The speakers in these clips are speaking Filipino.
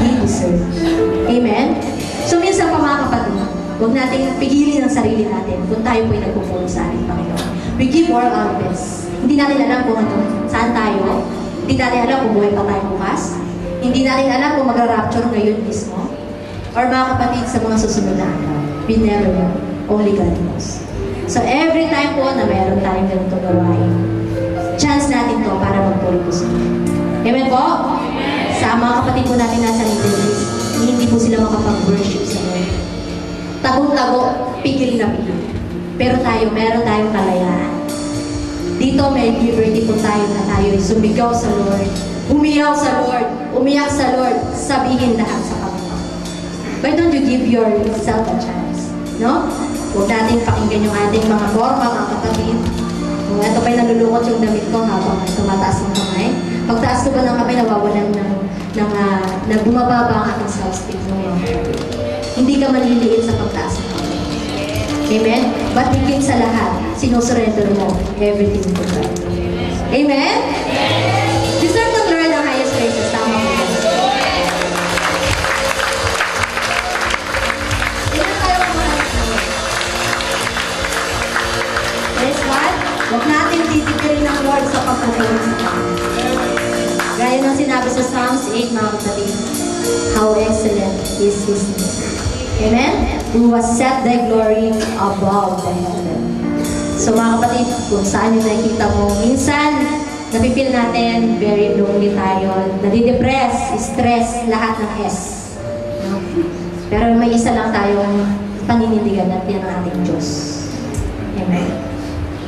He deserves. Amen? So minsan pa mga kapatid, huwag natin pigilin ang sarili natin kung tayo po'y nagpupuno sa ating Panginoon. We give our best. Hindi natin alam kung saan tayo. Hindi natin alam kung buhay pa tayo bukas. Hindi natin alam kung magra-rapture ngayon mismo. Or mga kapatid sa mga susunod na araw. We never know. Only God knows. So every time po na mayroon tayong ganito gawain, chance natin to para magpuri po sa Lord. Amen po? Amen. Sa mga kapatid po natin nasa Middle East, hindi po sila makapag-worship sa Lord. Tagong-tago, pigil na pigil. Pero tayo, meron tayong kalayaan. Dito may liberty po tayo na tayo sumigaw sa Lord, umiyaw sa Lord, umiyak sa Lord, sabihin lahat sa Panginoon. Why don't you give yourself a chance? No? Huwag natin pakinggan yung ating mga forma, mga kapatid. Kung ito pa'y nalulukot yung damit ko habang tumataas ng kamay. Pagtaas ko ba ng kamay, nawawalan na bumababa ang ating self-esteem. Hindi ka maliliit sa pagtaas ng kamay. Amen? But higit sa lahat, sinusurrender mo everything to God. Amen? Deserve to learn the highest praises. Tama mo. Praise God. Huwag natin titipirin ng Lord sa pagpapalong sa Panginoon. Gaya ng sinabi sa Psalms 8, mga kapatid, how excellent is His name. Amen? Who has set thy glory above the heaven. So mga kapatid, kung saan yung nakikita mo, minsan, napipil natin, very lonely tayo, nadidepress, stress, lahat ng S. No? Pero may isa lang tayong paninindigan at yan ang ating Diyos. Amen.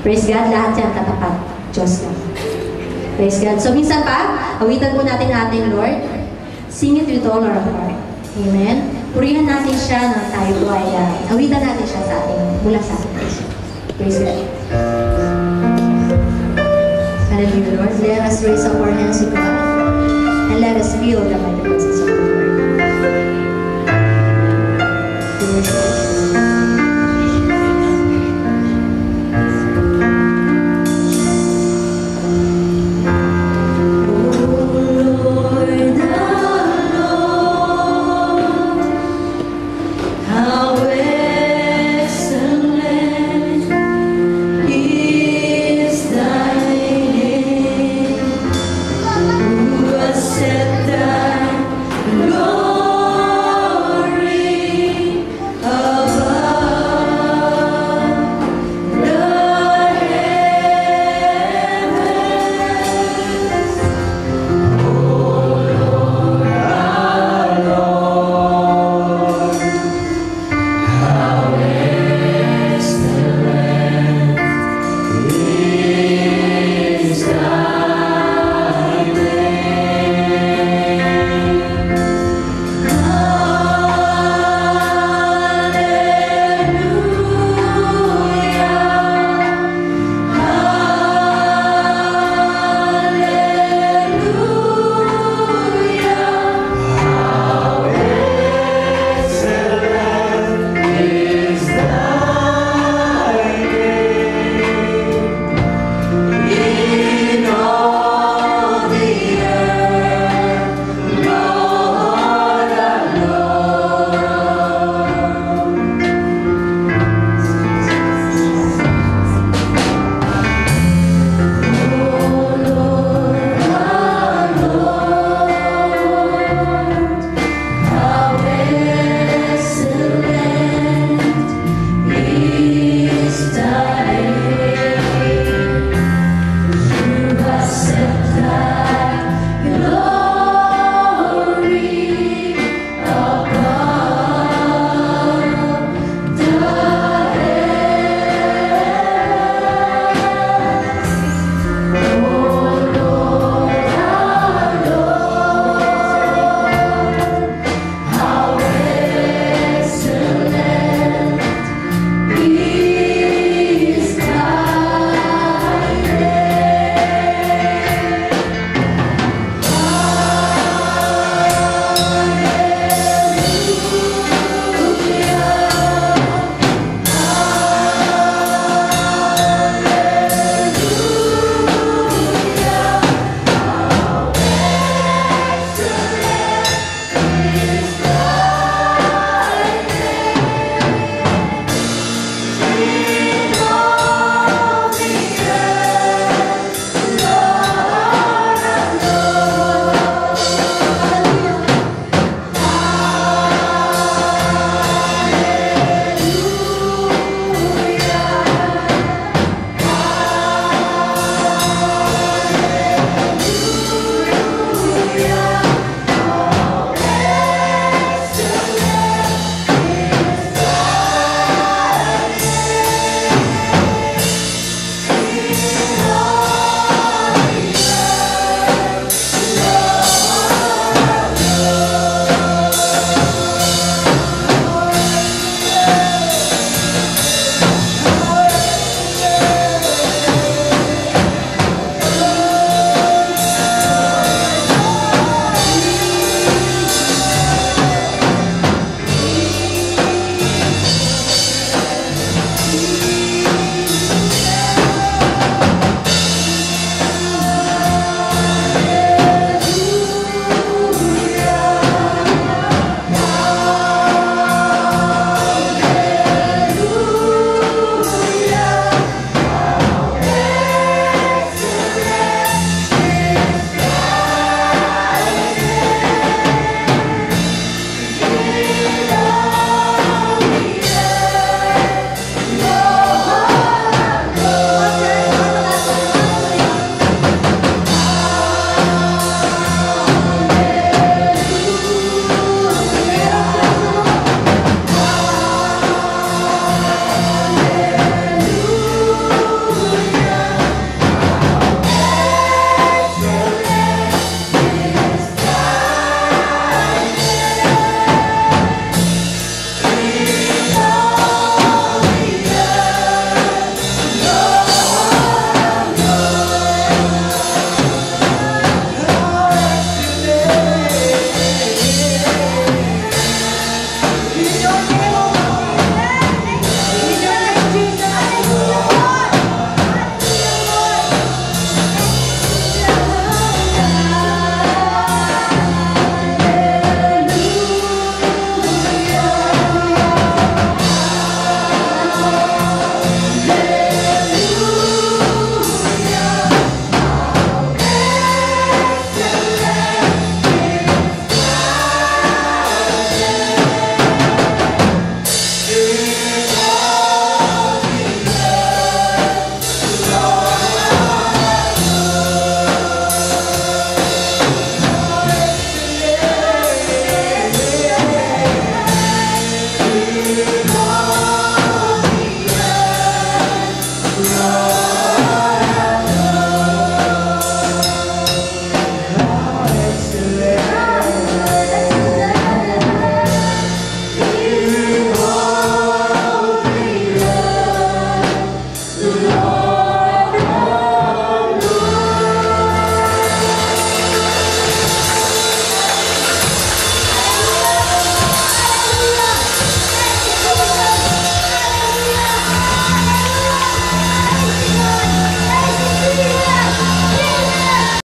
Praise God, lahat yan katapat. Diyos lang. Praise God. So minsan pa, awitan po natin ating Lord. Sing it with all our heart. Amen. Purihan natin siya na tayo po ay awitan natin siya sa ating, mula sa ating Diyos. Praise God. Hallelujah, Lord. Let us raise up our hands to God and let us feel the mighty